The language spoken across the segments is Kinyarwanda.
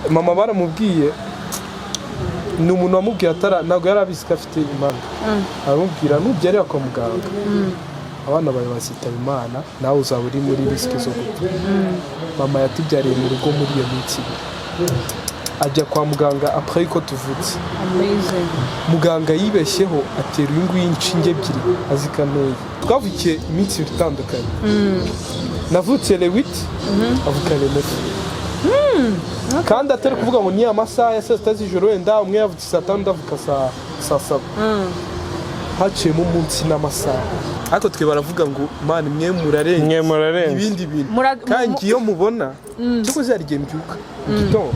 mama baramubwiye ni umuntu wamubwiye ntabwo yari abizi ko afite impanga aramubwira nubyarira kwa muganga abana bawe bazitaba imana nawe uzaba uri muri risike zo gupfa mama yatubyariye mu rugo muri iyo minsi ajya kwa muganga après ko tuvutse muganga yibeshyeho atera uyu nguyu inshinge ebyiri azikanoye twavukiye iminsi itandukanye navutse le 8 avuka le 9 kandi atari kuvuga ngo ni amasaha ya 6 z'ijoro wenda umwe yavutse saa 5 ndavuka saa 7 haciyemo umunsi n'amasaha ariko twe baravuga ngo mani mwe murarenze ibindi bintu kandi iyo mubona cyo zarigiye mbyuka gitondo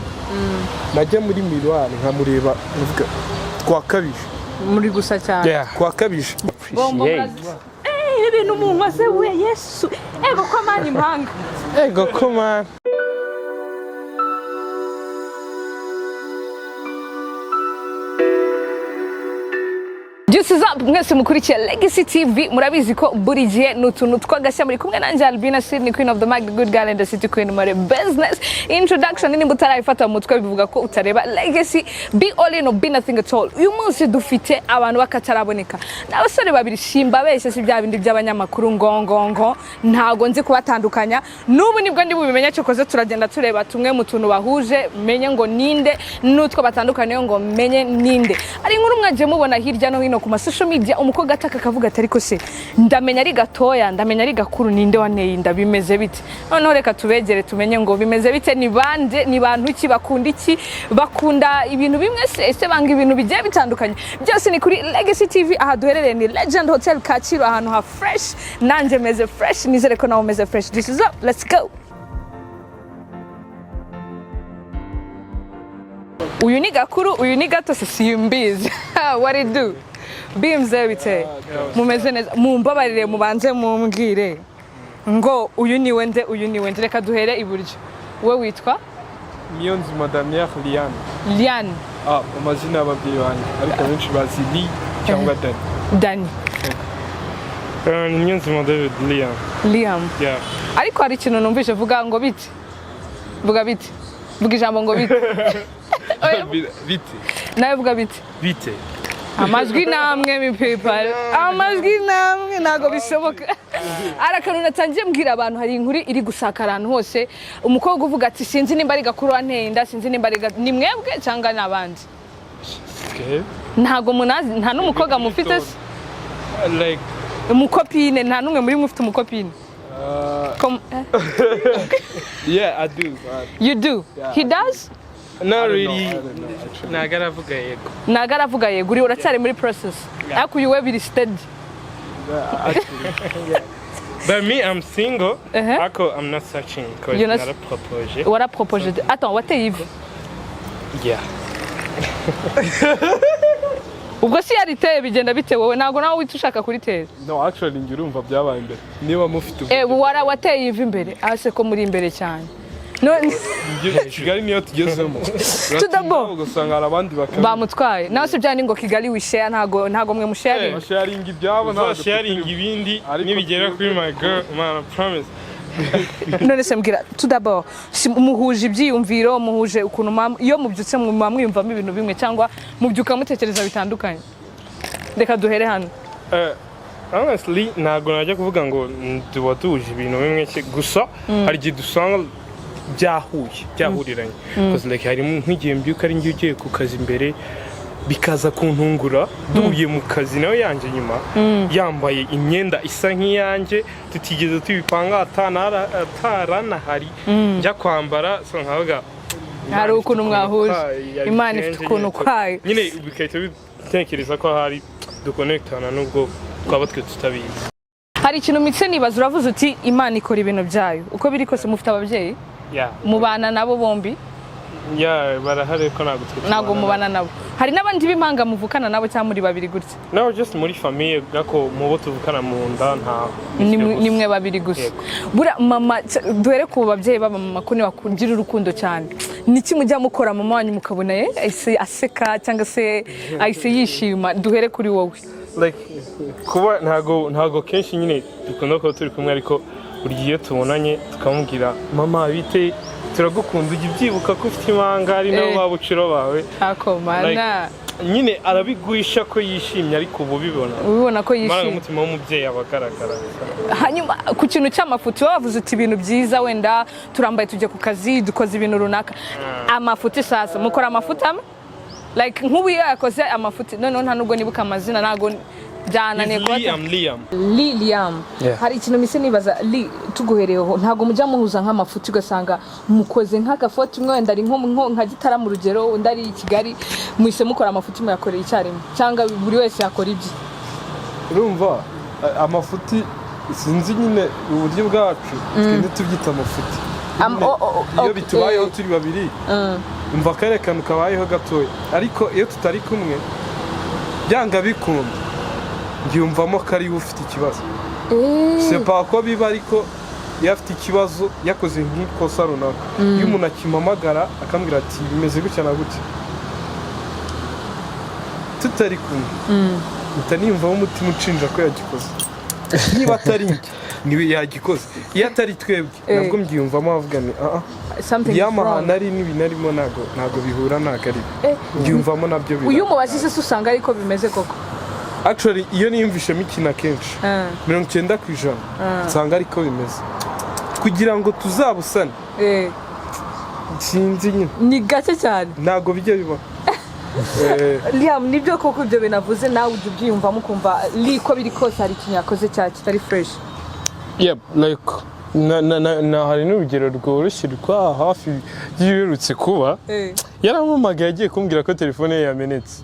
najya muri miroir nkamureba uvuga twakabije muri gusa cyane twakabije ibintu umuntu wase we Yesu ego ko mani impanga ego ko mani mwese mukurikiye Legacy TV murabizi ko buri gihe n'utuntu twagashya muri kumwe nanjye Albina Sydney Queen of the Mic, the good girl and the city queen muri business introduction nimba utarayifata mu mutwe bivuga ko utareba Legacy be all in or be nothing at all. Uyu munsi dufite abantu bakataraboneka n'abasore babiri shimba bese si bya bindi by'abanyamakuru ngongongo ntago nzi kubatandukanya n'ubu nibwo ndi bubimenya cyo koze turagenda tureba tumwe mu tuntu bahuje menye ngo ninde n'utwo batandukanye ngo menye ninde ari inkuru mwaje mubona hirya no hino ku social media umukobwa ataka kavuga atari ko se ndamenya ari gatoya ndamenya ari gakuru ninde waneye inda bimeze bite noneho reka tubegere tumenye ngo bimeze bite ni bande ni bantu iki bakunda ibintu bimwe se banga ibintu bigiye bitandukanye byose ni kuri Legacy TV aha duherereye ni Legend Hotel Kaciro ahantu ha fresh nanje meze fresh nizere ko nawe meze fresh. This is up, let's go. Uyu ni gakuru uyu ni gato se simbizi what it do bimze bite mumeze neza mumbabarire mubanze mumbwire ngo uyu ni wende reka duhere iburyo we witwa Miyonzi Madame Liane amazina y'ababyeyi banjye ariko benshi bazi Li cyangwa Dani Miyonzi Madame Liam ariko hari ikintu numvise vuga ngo bite vuga ijambo ngo bite bite nawe vuga bite amajwi namwe mi people amajwi namwe nago bishoboka arakanu natangiye mbwira abantu hari inkuru iri gusakara ahantu hose umukobwa uvuga ati sinzi nimba ari gakuru wanteye inda sinzi nimba ari ni mwebwe cyangwa nabandi ntago munazi nta n'umukobwa mufite like umukopine nta numwe muri mufite umukopine yeah I do you do yeah, he does not really nagaravuga yego uri uracyari muri process ariko uyu we biri steady but me I'm single I'm not searching because you're not proposed what a proposed attends wateye ivi yeah ubwo si yariteye bigenda bite wowe nago nawe witushaka kuri teze no actually ngirumva byabaye imbere niba mufite wateye ivi imbere ase ko muri imbere cyane no Kigali niyo tugezemo tudabo gusanga abandi bamutwaye nawe se byani ngo Kigali wishare ntago mwe mushare sharing ibyabo nta sharing ibindi nibigera kuri my girl man promise none se mbwira tudabo muhuje ibyiyumviro muhuje ukuntu iyo mubyutse mwumvamo ibintu bimwe cyangwa mubyuka mutekereza bitandukanye reka duhere hano honestly ntago najya kuvuga ngo duwatuje ibintu bimwe gusa hari gihe dusanga byahuriranye because like hari nk'igihe mbyuka ari ngiye ugiye ku kazi imbere bikaza kuntungura duhuye mu kazi nawe yanje nyuma yambaye imyenda isa nk'iyanjye tutigeze tubipanga atarana hari njya kwambara so nkavuga hari ukuntu mwahuje Imana ifite ukuntu kwayo nyine bikahita bitekereza ko hari duconnectana nubwo twaba twe tutabizi hari ikintu mitse nibaza uravuze uti Imana ikora ibintu byayo uko biri kose mufite ababyeyi mubana nabo bombi barahari ko nago mubana nabo hari n'abandi b'impanga muvukana nabo cyangwa muri babiri gutya no just muri famille gako mubo tuvukana mu nda nta nimwe babiri gusa bura mama duhere ku babyeyi baba mama ko ni bakungira urukundo cyane niki mujya mukora mama wanyu mukabona aseka cyangwa se ahise yishima duhere kuri wowe like kuba ntago kenshi nyine dukunda ko turi kumwe ariko buri gihe tubonanye tukamubwira mama bite turagukunda ujya ubyibuka ko ufite impanga ari nabo babuciro bawe akomana nyine arabiguhisha ko yishimye ariko ubibona ko yishimye umutima w'umubyeyi aba agaragara. hanyuma ku kintu cy'amafuti wavuze uti ibintu byiza wenda turambaye tujya ku kazi dukoze ibintu runaka amafuti sasa mukora amafuti amwe like nk'ubu iyo yakoze amafuti noneho nta nubwo nibuka amazina ntago byananiye Liam hari ikintu mise nibaza tuguhereyeho ntago mujya muhuza nk'amafuti ugasanga mukoze nk'agafoto imwe wenda ari nka gitara mu rugero undi ari i Kigali muhise mukora amafuti muyakoreye icyarimwe cyangwa buri wese yakora ibye. urumva amafuti sinzi nyine uburyo bwacu twende tubyita amafuti iyo bitubayeho turi babiri umva akarekano kabayeho gatoya ariko iyo tutari kumwe byanga bikunda ngiyumvamo ko ari ufite ikibazo sepa ko biba ariko iyo afite ikibazo yakoze nk'ikosa runaka iyo umuntu akimamagara akambwira ati bimeze gutya na gutya tutari kumwe utaniyumvamo umutima ucinja ko yagikoze niba atari njye niwe yagikoze iyo atari twebwe nabwo mbyiyumvamo avuga ni yamahana ari n'ibinarimo ntago bihura ntago ari mbyiyumvamo nabyo bihura. uyu mubajije se usanga ariko bimeze koko actually iyo niyumvishemo ikintu akenshi 90% nsanga ariko bimeze kugira ngo tuzabusane sinzi nyine ni gake cyane ntago bijya biba Liam nibyo koko ibyo binavuze nawe ujya ubyiyumvamo ukumva ko biri kose hari ikintu yakoze kitari fresh. Like hari n'urugero rworoshye rwa hafi y'irutse kuba yarampamagaye agiye kumbwira ko telefone ye yamenetse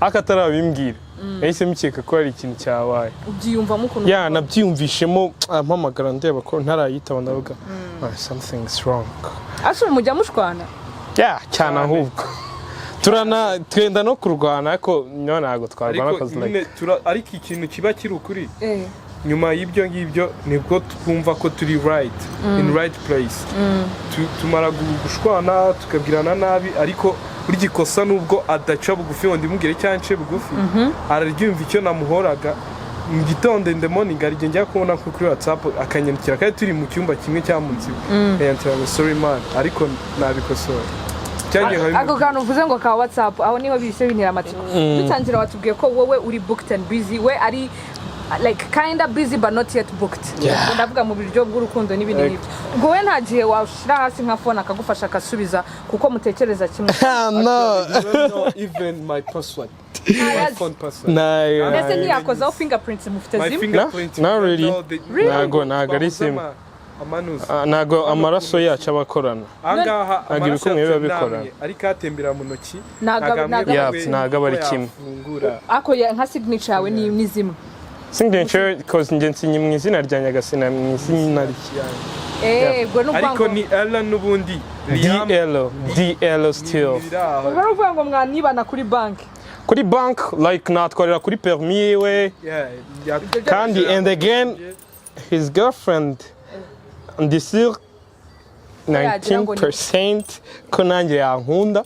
akatarabimbwira yahise mukeka ko hari ikintu cyabaye ubyiyumvamo ukuntu nabyiyumvishemo ampamagara ndeba ko ntarayitaba ndavuga something is wrong. asho mujya mushwana cyane ahubwo twenda no kurwana ariko ntago twarwana ariko ikintu kiba kiri ukuri nyuma y'ibyo ngibyo nibwo twumva ko turi in right place tumara gushwana tukabwirana nabi ariko buri gikosa nubwo adaca bugufi ngo ndimubwire cyangwa nce bugufi araryumva icyo namuhoraga mu gitondo in the morning arije njya kubona ko kuri WhatsApp akanyandikira kandi turi mu cyumba kimwe cya munsi sorry man ariko nabikosora ako kantu uvuze ngo ka WhatsApp aho niho bise bintera amatsiko dutangira watubwiye ko wowe uri booked and busy we ari like kinda busy but not yet booked. Ndavuga mu buryo bw'urukundo n'ibindi n'ibyo ngo we nta gihe washira hasi nka phone akagufasha akasubiza kuko mutekereza kimwe. No even my password my phone password ndetse ntiyakozaho fingerprints mufite zimwe no really ntago ari simwe ntago amaraso yacu abakorana angaha amaraso biba bikorana ariko atembera mu ntoki ntago bari kimwe ako nka signature yawe ni zimwe signature cause ngenzi mu izina rya Nyagasina mu izina rya ubwo n'ubwo ariko ni Ella n'ubundi DL still baravuga ngo mwanibana kuri bank like natwarira kuri permis we kandi and again his girlfriend ndisir 19% ko nanjye yankunda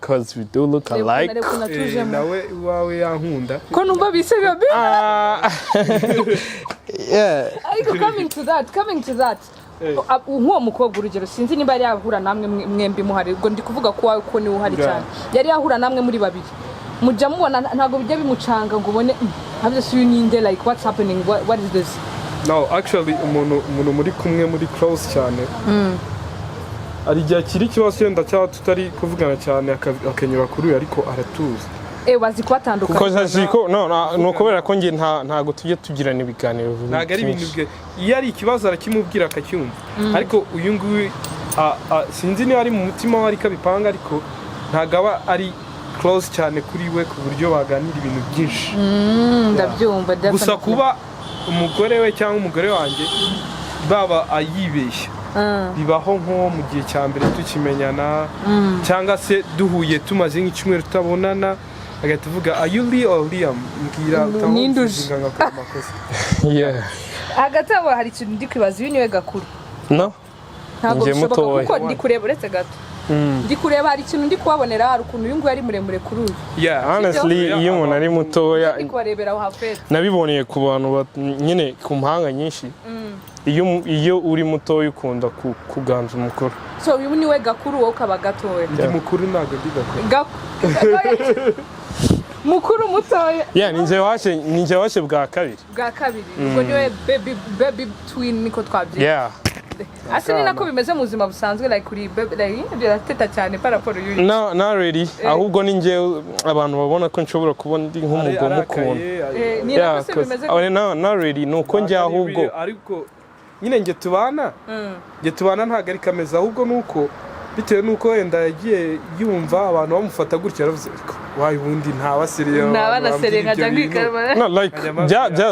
because we do look alike nawe wawe yankunda ko numva bise bibi ariko coming to that uwo mukobwa urugero sinzi niba yari yahura namwe mwembi muhari ubwo ndi kuvuga ko ni uhari cyane yari yahura namwe muri babiri mujya mubona ntago bijya bimucanga ngo ubone habye so you need like what's happening what is this. No, actually umuntu muri kumwe muri close cyane ari gihe kiri kibazo yenda cyangwa tutari kuvugana cyane akanyura kuri ariko aratuza bazi kwatandukana kuko zaziko no kubera ko nge ntago tujye tugirana ibiganiro ntago ari ibintu bwe iyo ari ikibazo arakimubwira akacyumva ariko uyu nguyu sinzi niba ari mu mutima we ariko abipanga ariko ntago aba ari close cyane kuri we ku buryo baganira ibintu byinshi ndabyumva gusa kuba umugore we cyangwa umugore wanjye baba ayibeshya bibaho nko mu gihe cya mbere tukimenyana cyangwa se duhuye tumaze nk'icyumweru tutabonana agahita uvuga are you Lee or Liam mbwira utamuvuga ngakora amakosa hagati abo hari ikintu ndi kwibaza uyu niwe gakuru no ntabwo bishoboka kuko ndi kureba uretse gato ndi kureba hari ikintu ndi kubabonera hari ukuntu uyu nguyu ari muremure kuri uyu yeah honestly iyo umuntu ari mutoya ndi kubarebera aho hafete nabiboneye ku bantu nyine ku mpanga nyinshi iyo uri mutoya ukunda kuganza umukuru so uyu niwe gakuru wowe ukaba gatoya ndi mukuru ntabwo ndi gakuru mukuru mutoya yeah ninjye waje bwa kabiri ubwo niwe baby twin niko twabyita yeah ase ni nako bimeze mu buzima busanzwe like kuri birateta cyane paraporo y'uyu not really ahubwo ni njye abantu babona ko nshobora kubona ndi nk'umugabo mukunda ni nako se bimeze not really nuko njye ahubwo ariko nyine njye tubana ntabwo ari kameza ahubwo nuko bitewe nuko wenda yagiye yumva abantu bamufata gutya yaravuze wayi ubundi ntabasiriye nkajya ngikarama no like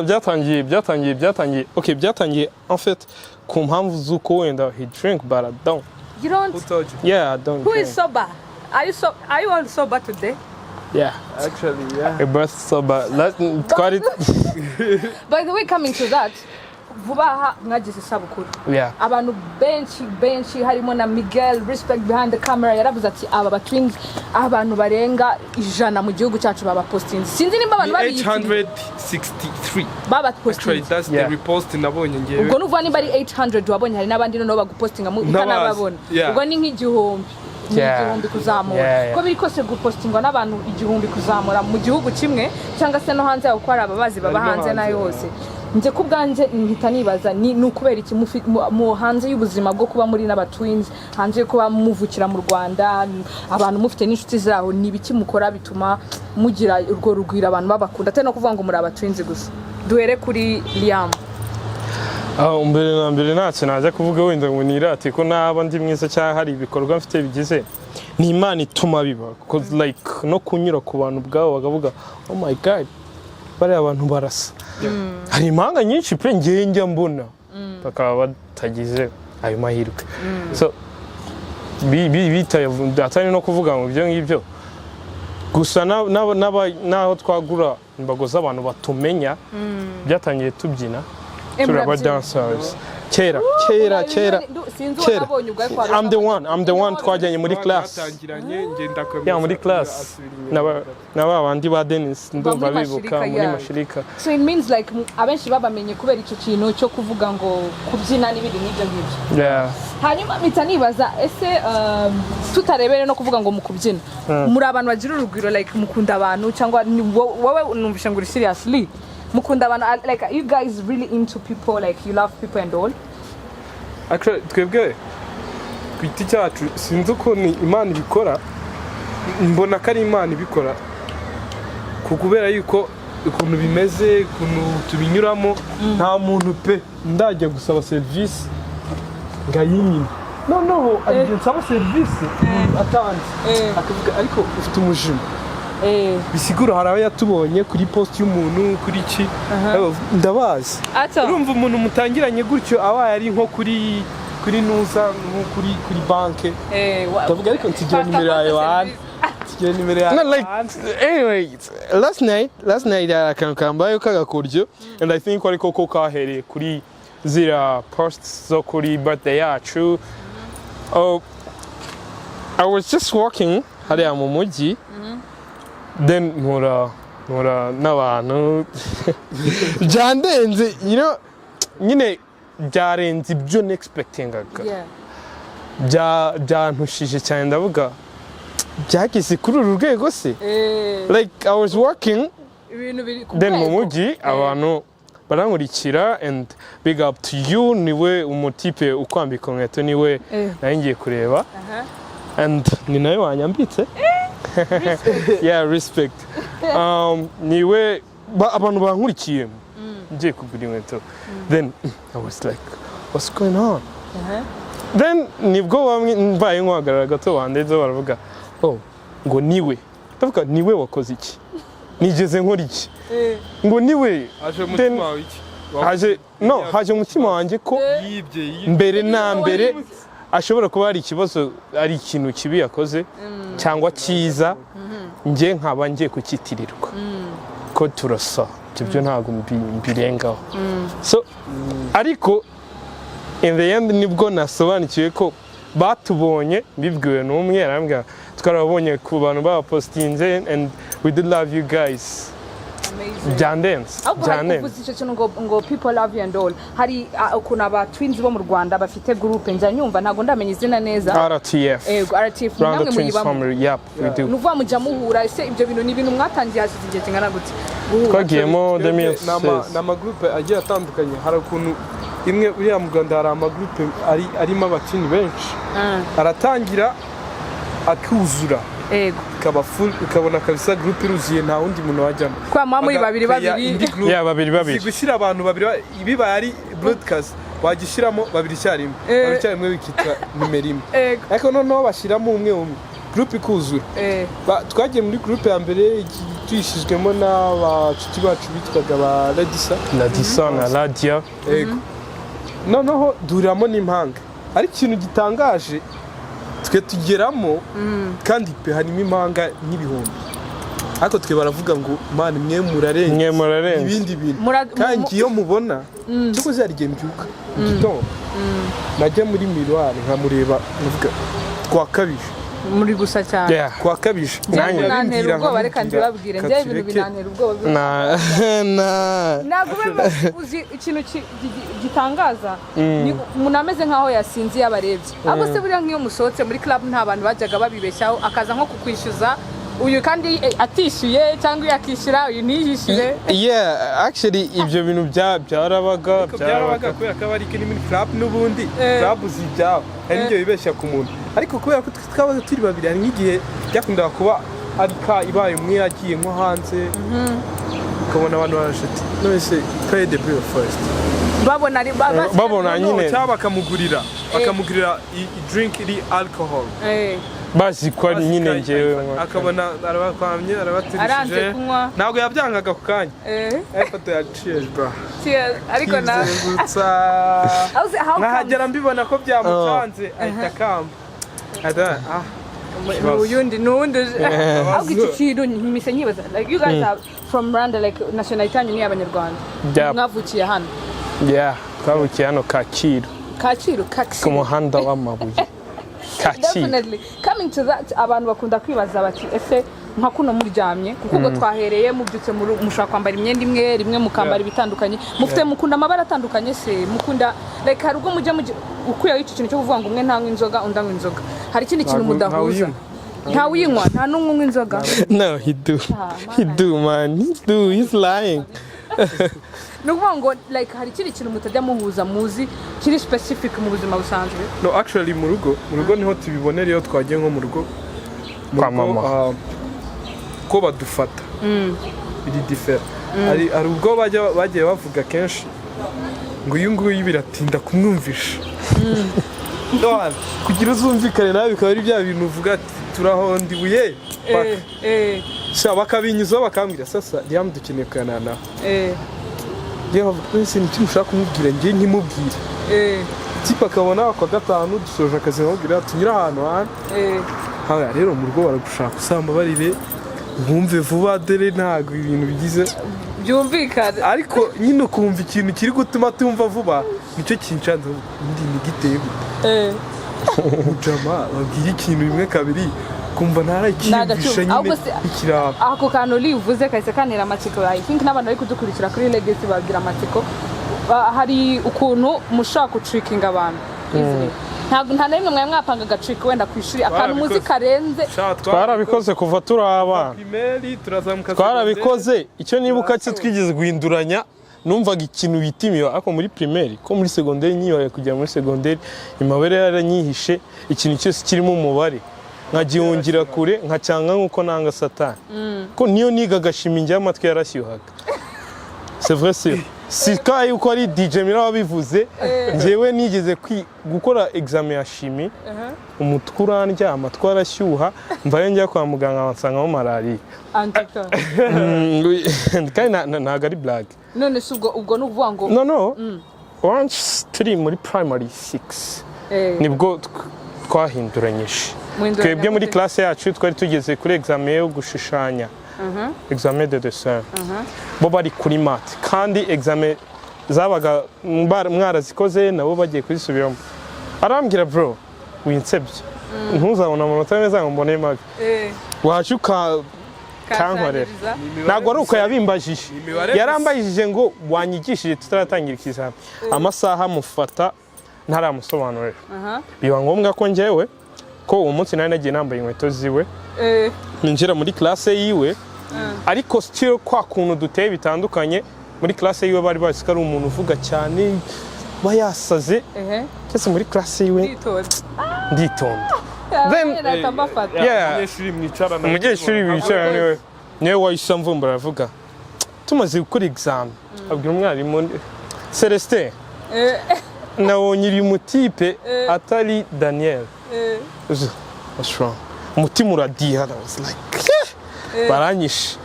byatangiye okay byatangiye en fait ku mpamvu z'uko wenda he drink but I don't. You don't? Who told you? Yeah, I don't. Who is sober? Are you all sober today? Yeah. Actually, yeah. A birth sober. Twari. By the way, coming to that, Vuba mwagize isabukuru. Yeah. Abantu benshi harimo na Miguel, respect behind the camera, yaravuze ati aba twins abantu barenga 100 mu gihugu cyacu baba posting. Sinzi nimba abantu babiyi 863 baba posting. Actually, that's the repost nabonye ngewe. Ubwo nuvuga nimba ari 800 wabonye hari nabandi no bagupostinga mu ukanababona. Ubwo ni nk'igihumbi. Igihumbi kuzamura ko biri kose gupostingwa n'abantu igihumbi kuzamura mu gihugu kimwe cyangwa se no hanze yaho ko ari ababazi baba hanze nayo hose nje ku bwanje mpita nibaza ni ukubera iki mu hanze y'ubuzima bwo kuba muri n'aba twins hanze kuba muvukira mu Rwanda abantu mufite n'inshuti zaho ni biki mukora bituma mugira urwo rugwira abantu babakunda atari no kuvuga ngo muri aba twins gusa duhere kuri Liam mbere ntacyo najya kuvuga wenda ngo nirate ko naba ndi mwiza cyangwa hari ibikorwa mfite bigize ni Imana ituma biba like no kunyura ku bantu bwabo bakavuga oh my god bari abantu barasa hari impanga nyinshi pe njya mbona bakaba batagize ayo mahirwe so atari no kuvuga ngo ibyo ngibyo gusa naho twagura imbago z'abantu batumenya byatangiye tubyina turaba dancers kera I'm the one twajyanye muri class muri class naba bandi ba Dennis ndumva bibuka muri mashirika so it means like abenshi babamenye kubera icyo kintu cyo kuvuga ngo kubyina n'ibindi n'ibyo ngibyo hanyuma mpita nibaza ese tutarebere no kuvuga ngo mukubyina muri abantu bagira urugwiro like mukunda abantu cyangwa wowe numvisha ngo uri seriously mukunda abantu like are you guys really into people like you love people and all actually twebwe kwiti cyacu sinzi uko ni Imana ibikora mbona ko ari Imana ibikora kubera yuko ukuntu bimeze ukuntu tubinyuramo nta muntu pe ndajya gusaba service ngayimina no nsaba service atanze akavuga ariko ufite umujima bisigura hari aho yatubonye kuri post y'umuntu kuri iki ndabazi urumva umuntu mutangiranye gutyo abaye ari nko kuri nuza nko kuri banke ndavuga ariko ntigira nimero yawe anyway last night akantu kambaye kagakuryo and I think ariko ko kahereye kuri zira posts zo kuri birthday yacu I was just walking hariya mu mujyi then nkora n'abantu byandenze nyine byarenze ibyo nexpectingaga byantushije cyane ndavuga byageze kuri uru rwego se like I was walking then mu mujyi abantu barankurikira and big up to you niwe umutipe ukwambika inkweto niwe nayo ngiye kureba and ni nawe wanyambitse respect niwe abantu bankurikiye ngiye kugura inkweto then I was like what's going on then nibwo bamwe mbaye nkwagarara gato bandeze baravuga ngo niwe ndavuga niwe wakoze iki nigeze nkora iki ngo niwe aje umutima wawe iki haje umutima wanjye ko mbere na mbere ashobora kuba hari ikibazo ari ikintu kibi yakoze cyangwa cyiza njye nkaba ngiye kukitirirwa ko turasa ibyo ntabwo mbirengaho so ariko in the end nibwo nasobanukiwe ko batubonye bibwiwe n'umwe arambwira twarabonye ku bantu bapostinze and we do love you guys. Byandense cyane uvuze icyo kintu ngo people love you and all hari ukuntu aba twins bo mu Rwanda bafite groupe njya nyumva ntago ndamenya izina neza RTF RTF namwe muyibamo nuvuga mujya muhura ese ibyo bintu ni ibintu mwatangiye hashize igihe kingana gute twagiyemo 2016 n'ama groupe agiye atandukanye hari ukuntu imwe uriya mu Rwanda hari ama groupe arimo abakinnyi benshi aratangira akuzura kaba full ukabona kabisa group iruziye nta wundi muntu wajyamo kwa muri babiri babiri gushyira abantu babiri biba ari broadcast wagishiramo babiri cyarimwe bikitwa numero imwe ariko noneho bashyiramo umwe group ikuzura twagiye muri group ya mbere tuyishizwemo n'abacuti bacu bitwaga ba Ladisa na Ladia noneho duriramo n'impanga ari ikintu gitangaje twe tugeramo kandi pe harimo impanga n'ibihumbi ariko twe baravuga ngo man mwe murarenze ibindi bintu kandi iyo mubona cyo kuzarigiye mbyuka gitondo najya muri miroir nkamureba navuga twakabije muri gusa cyane twakabije nanjye nantera ubwoba reka ndibabwire njye ibintu binantera ubwoba ntabwo uzi ikintu gitangaza umuntu ameze nkaho yasinziye abarebye abo se buriya nk'iyo musohotse muri club nta bantu bajyaga babibeshyaho akaza nko kukwishyuza uyu kandi atishyuye cyangwa yakishyura uyu ntiyishyure actually ibyo bintu byarabaga kubera ko abari kuri club n'ubundi club zijyaho hari n'ibyo bibeshya ku muntu ariko kubera ko twabaga turi babiri hari nk'igihe byakundaga kuba arika ibaye umwe yagiye nko hanze ukabona abantu barashati none se pay the bill first babona nyine cyangwa bakamugurira drink iri alcohol bazi ko ari nyine ngewe akabona arabakwamye arabatirishije ntabwo yabyangaga ku kanya ifoto ya cheers bro ariko na nkahagera mbibona ko byamucanze ahita kamba n'undi ahubwo iki kintu ntimise nyibaza like you guys are from Rwanda like nationality yanyu ni abanyarwanda mwavukiye hano twavukiye hano Kacyiru ku muhanda w'amabuye definitely coming to that abantu bakunda kwibaza bati ese nka kuno muryamye kuko ubwo twahereye mubyutse mushaka kwambara imyenda imwe rimwe mukambara ibitandukanye mufite mukunda amabara atandukanye se mukunda like hari ubwo mujya ukuyeho iki kintu cyo kuvuga ngo umwe ntanywa inzoga undi anywa inzoga hari ikindi kintu mudahuza ntawinywa nta n'umwe unywa inzoga no he do man he's lying nukuvuga ngo like hari ikindi kintu mutajya muhuza muzi kiri specific mu buzima busanzwe no actually mu rugo niho tubibonera iyo twagiye nko mu rugo kwa mama ko badufata iri differ hari ubwo bagiye bavuga kenshi ngo uyu nguyu biratinda kumwumvisha kugira uzumvikane nawe bikaba ari bya bintu uvuga ati turahondibuye bakabinyuzaho bakambwira sasa riyamu dukeneye kuganana yewe wese niki mushaka kumubwira njye ntimubwire tipa akabona kwa gatanu dusoje akazi nkamubwira tunyura ahantu hano rero mu rugo baragushaka usamba barire nkumve vuba dore ntago ibintu bigize byumvikana ariko nyine ukumva ikintu kiri gutuma tumva vuba nicyo kincanze ndi nigiteye mujama babwira ikintu rimwe kabiri kumva ntarakiyumvisha nyine ikiraba ako kantu uvuze kahise kantera amatsiko I think n'abantu bari kudukurikira kuri legacy bagira amatsiko hari ukuntu mushaka gutrikinga abantu nta n'imwe mwari mwapanga agatrika wenda ku ishuri akantu muzi karenze twarabikoze kuva turi abana twarabikoze icyo nibuka cyo twigeze guhinduranya numvaga ikintu bitimiye ariko muri primaire ko muri secondaire nyibaye kujya muri secondaire imabere yaranyihishe ikintu cyose kirimo umubare nkagihungira kure nkacyanga nkuko nanga satani ko niyo nigaga shimingi y'amatwi yarashyuhaga c'est vrai si kai uko ari DJ Mira wabivuze njewe nigeze gukora examen ya chimie umutwe urandya amatwi arashyuha mbaye njya kwa muganga bansangamo malaria kandi ntago ari black none se ubwo nuvuga ngo no once turi muri primary 6 nibwo twahinduranyije twebwe muri classe yacu twari tugeze kuri examen yo gushushanya examen de dessin bo bari kuri math kandi examen zabaga mwarazikoze nabo bagiye kuzisubiramo arambwira bro winsebye ntuzabona amanota meza ngo mbone mabi wacu kankorera ntabwo ari uko yabimbajije yarambajije ngo wanyigishije tutaratangira ikizami amasaha mufata ntaramusobanurira biba ngombwa ko njyewe ko uwo munsi nari nagiye nambaye inkweto ziwe ninjira muri classe yiwe ariko still kwa kuntu duteye bitandukanye muri classe yiwe bari bazi ko ari umuntu uvuga cyane bayasaze cyese muri classe yiwe nditonda umunyeshuri mwicarana niwe wahise mvumbura aravuga tumaze gukora examen abwira umwarimu Celestin nabonye iri mutipe atari Daniel umutima uradiha baranyishe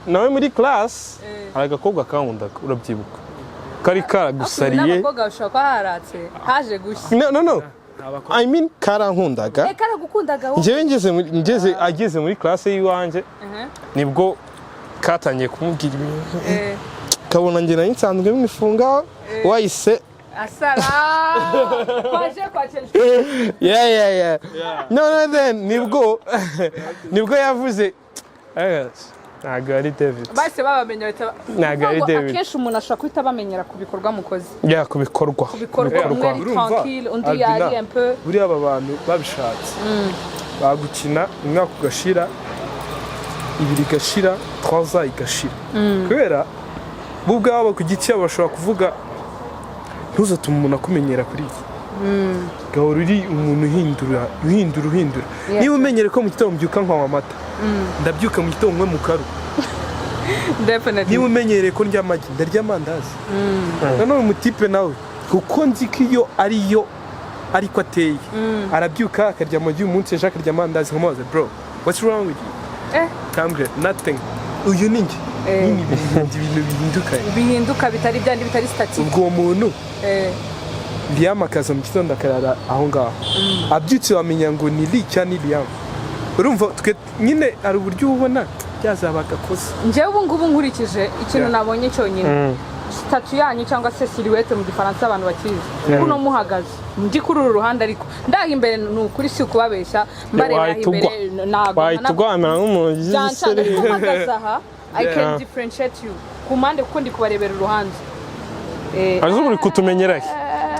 nawe muri class hari agakobwa kankundaga urabyibuka kari karagusariye n'abakobwa bashobora kuba haratse haje gushya no I mean karankundaga karagukundaga njyewe ngeze ageze muri classe yiwanje nibwo katangiye kumubwira ibintu kabona njye nari nsanzwe mwifunga wahise asara kwaje kwachenje no then nibwo yavuze ntabwo ari David base babamenya bita ntabwo ari David akenshi umuntu ashaka kwita bamenyera kubikorwa mukozi ku bikorwa tranquille undi yari un peu buriya aba bantu babishatse bagukina umwaka ugashira ibiri gashira 3 igashira kubera bo ubwabo ku giti bashobora kuvuga ntuzatume umuntu akumenyera kuri iki gahoro uri umuntu uhindura niba umenyere ko mu gitondo mbyuka nkwa amata ndabyuka mu gitondo nkwe mu karu definitely niba umenyereye ko ndya amagi ndarya amandazi none umutipe nawe kuko nzi ko iyo ariyo ariko ateye arabyuka akarya amagi umunsi ejo akarya amandazi nkamubaza bro what's wrong with you kambwe nothing uyu ni njye ibintu bihinduka bitari byandi bitari static ubwo muntu Liam akaza mu gitondo akarara aho ngaho abyutse wamenya ngo ni Liam ni Liam urumva twe nyine ari uburyo ubona byazabaga kosa njyewe ubu ngubu nkurikije ikintu nabonye cyonyine statue yanyu cyangwa se silhouette mu gifaransa abantu bakizi kuno muhagaze ndi kuri uru ruhande ariko ndaha imbere n'ukuri si kubabeshya mbareba imbere nago wahitugwamera nk'umuntu aha I can differentiate you kumande kuko ndi kubarebera uruhande azuri kutumenyera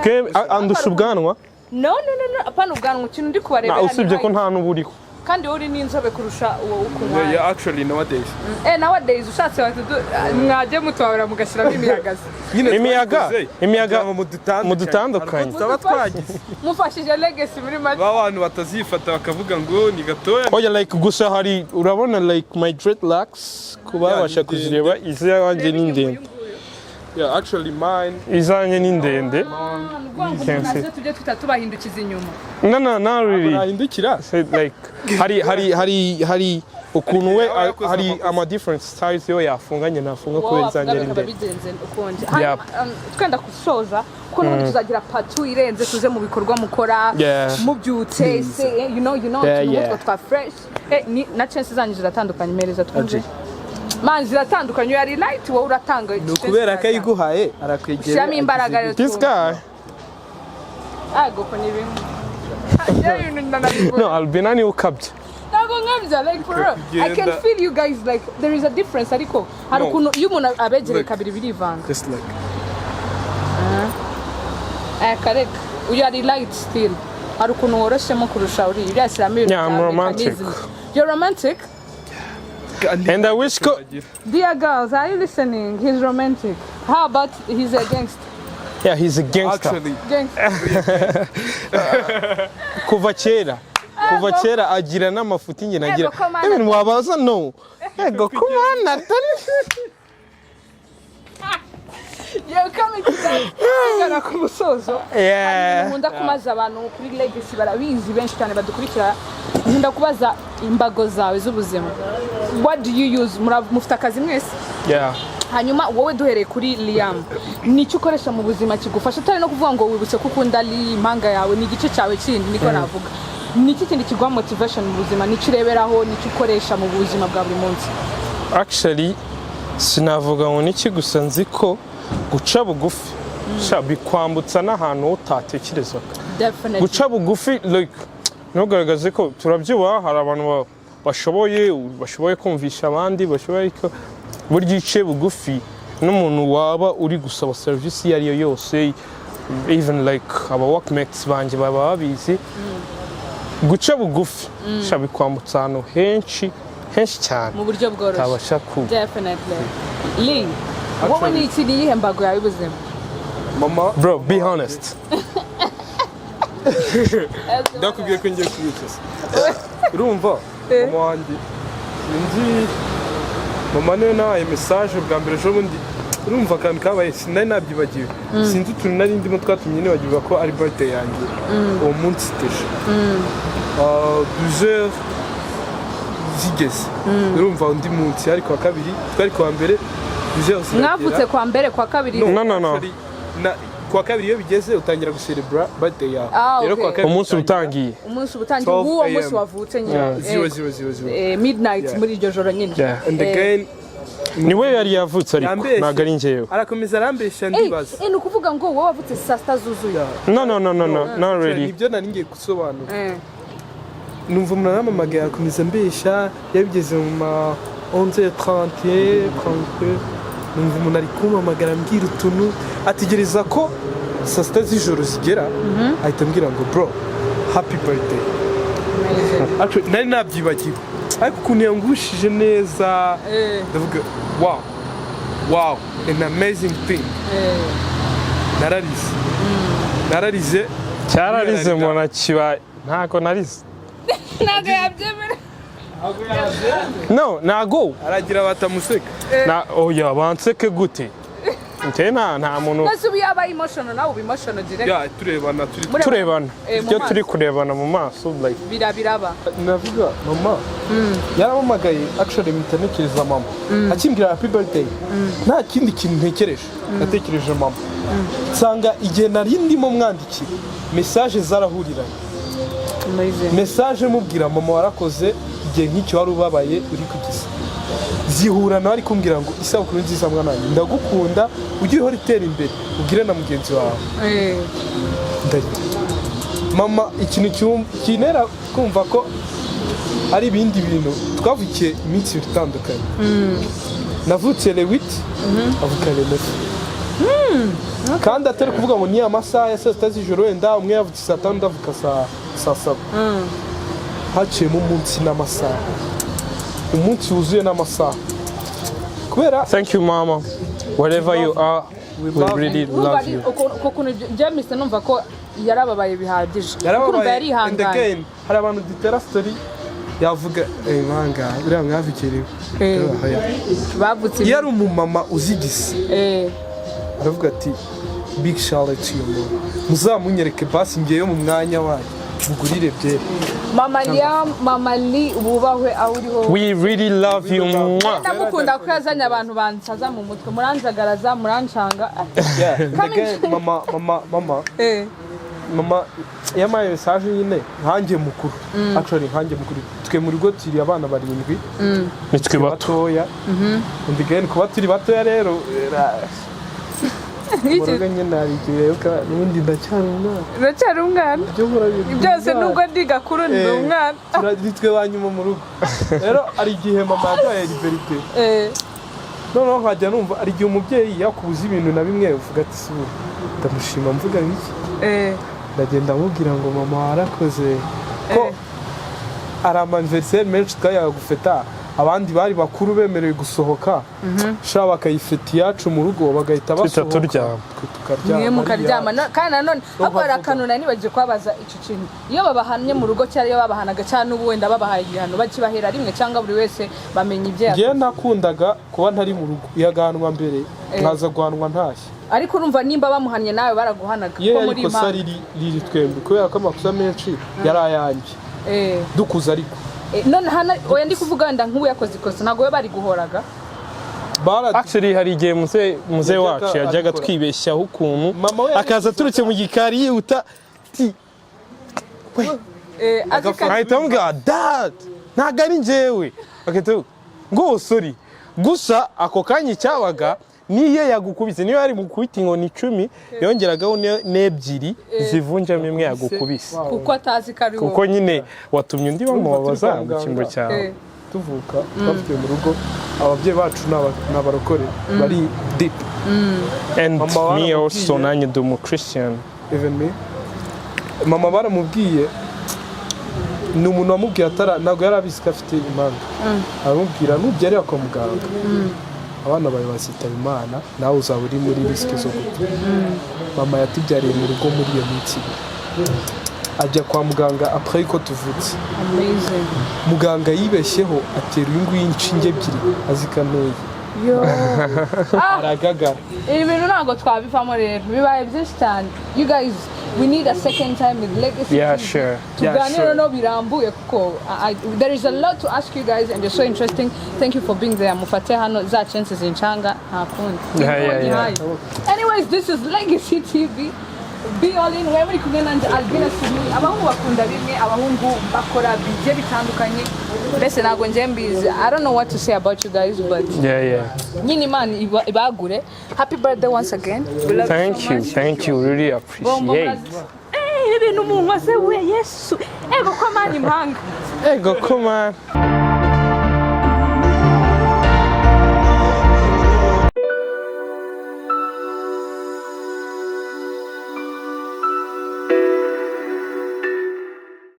twe andusha ubwanwa no apana ubwanwa ikintu ndi kubarebera usibye ko nta n'uburiho kandi uri n'inzobe kurusha uwo ukunywa yeah actually nowadays nowadays ushatse mwaje mutwabura mugashiramo imiyaga mu dutandukanye saba twagize mufashije legacy muri make abantu batazifata bakavuga ngo ni gatoya oya like gusa hari urabona like my dreadlocks kubabasha kuzireba iza yanjye ni ndende yeah actually mine izanye ni ndende nazo tujye tubahindukiza inyuma no really ahindukira like hari ukuntu we hari ama different styles yo yafunganye nafunga kubera izanye ndende twenda kusoza ko n'ubundi tuzagira patu irenze tuze mu bikorwa mukora mubyutse se you know tunumutwe twa fresh na chance zanyu ziratandukanye mereza twumve man ziratandukanye yari light wowe uratanga kubera ko ayiguhaye arakwegera shyiramo imbaraga rero this guy goko ni ibintu no Albina ni ukabye ntabwo nkabya like for real I can feel you guys like there is a difference ariko hari ukuntu iyo umuntu abegereye kabiri birivanga just like correct uyu ari light still hari ukuntu woroshemo kurusha uri yashyiramo ibintu I'm romantic. You're romantic? And I wish dear girls, are you listening? He's romantic. How about he's a gangster? Yeah, he's a gangster. actually Gangster. Kuva kera agira n'amafuti nyine agira. Even wabaza no. Ego kumana Yo coming to that. Ngara ku musozo. Yeah. Nkunda kumaza abantu kuri legacy barabizi benshi cyane badukurikira. Nkunda kubaza imbago zawe z'ubuzima. What do you use? Mufite akazi mwese? Yeah. Hanyuma wowe duhereye kuri Liam. Nicyo ukoresha mu buzima kigufasha atari no kuvuga ngo wibutse ko ukunda Impanga yawe ni igice cyawe kindi niko navuga. Niki kindi kigwa motivation mu buzima nikireberaho nicyo ukoresha mu buzima bwa buri munsi? Actually sinavuga ngo niki gusa nzi ko guca bugufi bikwambutsa n'ahantu utatekerezaga Definitely. guca bugufi like ntugaragaze ko turabyubaha hari abantu bashoboye kumvisha abandi bashoboye ko burya ice bugufi n'umuntu waba uri gusaba serivisi iyo ari yo yose even like aba workmates banjye baba babizi guca bugufi shabikwambutsa ahantu henshi cyane mu buryo bworoshye tabasha ku definitely Lee wowe ni iki niyihe mbago yawe ubuzima mama bro be honest ndakubwiye ko ngiye kubicuza urumva mama wanjye nzi mama niyo nahaye message bwa mbere ejo bundi urumva akantu kabaye sinari nabyibagiwe sinzi utuntu nari ndimo twatumye nibagirwa ko ari birthday yanjye uwo munsi teje 12h zigeze urumva undi munsi ariko kwa kabiri twari kwa mbere 12h mwavutse kwa mbere kwa kabiri no kwa kabiri iyo bigeze utangira gucelebra birthday yawe rero kwa kabiri umunsi utangiye uwo munsi wavutse nyine 0000 midnight muri iryo joro nyine and again niwe yari yavutse ariko ntabwo ari njyewe arakomeza arambesha ndibaza ni ukuvuga ngo wowe wavutse saa sita zuzuye no really nibyo nari ngiye gusobanura numva umuntu aramamagaye arakomeza mbesha yabigeze mu ma 11h30 numva umuntu ari kumpamagara ambwira utuntu ategereza ko saa sita z'ijoro zigera ahita ambwira ngo bro happy birthday nari nabyibagiwe ariko ukuntu yangushije neza ndavuga wow an amazing thing nararize cyararize mbona kibaye ntabwo narize ntabwo yabyemera no ntago aragira batamuseka oya banseke gute nte nta muntu nase ubu yaba emotional nawe uba emotional direct turebana ibyo turi kurebana mu maso like biraba navuga mama yaramamagaye actually mpita ntekereza mama akimbwira happy birthday nta kindi kintu ntekereje natekereje mama nsanga igihe nari ndimo mwandikira message zarahuriranye message mubwira mama warakoze igihe nk'icyo wari ubabaye uri kugisa zihura nawe ari kumbwira ngo isabukuru nziza mwana wanjye ndagukunda ujye uhora itera imbere ubwire na mugenzi wawe mama ikintu kinera kumva ko ari ibindi bintu twavukiye iminsi itandukanye navutse le 8 avuka le 9 kandi atari kuvuga ngo ni amasaha ya saa sita z'ijoro wenda umwe yavutse saa tanu ndavuka saa saba haciyemo umunsi n'amasaha umunsi wuzuye n'amasaha kubera thank you mama wherever you are we really love you ukuntu James numva ko yarababaye bihagije kumva yarihanganye hari abantu dutera story yavuga Impanga buriya mwavikiriwe bavutse yari umumama uzigise aravuga ati big shout out to you muzamunyereke basi ngiyeyo mu mwanya wayo mugurire byere mama Lee ububahwe aho uri ho we really love you ndamukunda ko yazanye abantu bansaza mu mutwe muranjagaraza murancanga mama yamaye message nyine nkanjye mukuru actually nkanjye mukuru twe muri rugo turi abana 7 nitwe batoya ndigene kuba turi batoya rero Muraga nyine arigiye yuko n'ubundi ndacyari umwana byose nubwo ndi gakuru ndi umwana turaditwe banyuma mu rugo rero ari igihe mama yaduhaye liberté noneho nkajya numva ari igihe umubyeyi yakubuza ibintu na bimwe uvuga ati sibu ndamushima mvuga iki ndagenda mubwira ngo mama warakoze ko ari anniversaire menshi twayagufeta abandi bari bakuru bemerewe gusohoka sha bakayifeti yacu mu rugo bagahita basohoka tukaryama mukaryama kandi nanone akora kanuna nibagiye kwabaza ico kintu iyo babahanye mu rugo cyari iyo babahanaga cyane ubu wenda babahaye igihano bakibahera rimwe cyangwa buri wese bamenye ibyo yakoze nakundaga kuba ntari mu rugo yagahanwa mbere nkaza guhanwa ntashye ariko urumva nimba bamuhanye nawe baraguhanaga ko muri Impanga riri twembi kubera ko amakosa menshi yari ayanjye dukuza ariko none hana oya ndi kuvuga wenda nk'ubu yakoze ikosa ntago we bari guhoraga actually hari igihe muze wacu yajyaga twibeshyaho ukuntu akaza aturutse mu gikari yihuta ahita amubwira dad ntabwo ari njyewe ngo sorry gusa ako kanya cyabaga niyo yagukubise niyo ari mukubita inkoni 10 yongeragaho n'ebyiri zivunjamo imwe yagukubise kuko atazi kari kuko nyine watumye undi bamubabaza mu kimbo cyawe tuvuka twavuye mu rugo ababyeyi bacu n'abarokore bari deep and me also nanjye ndi umu Christian even me mama baramubwiye ni umuntu wamubwiye ntabwo yari abizi ko afite impanga aramubwira nubyarira kwa muganga abana bawe bazitaba imana nawe uzaba uri muri risike zo gupfa mama yatubyariye mu rugo muri iyo minsi ajya kwa muganga après ko tuvutse muganga yibeshyeho atera uyu nguyu inshinge ebyiri azikanuye aragagara ibi bintu ntabwo twabivamo rero bibaye byinshi cyane you guys we need a second time with legacy sure tuganira no birambuye kuko there is a lot to ask you guys and you're so interesting. Thank you for being there. Mufate hano za chances zinchanga hakundi. Anyways, this is Legacy TV. Be all in where muri kumwe nanje Albina Simi abahungu bakunda bimwe abahungu bakora bije bitandukanye mbese nago nje mbizi. I don't know what to say about you guys but nyine Imana ibagure. Happy birthday once again. Thank you really appreciate. Ibintu umuntu wase we Yesu ego ko mani impanga ego ko mani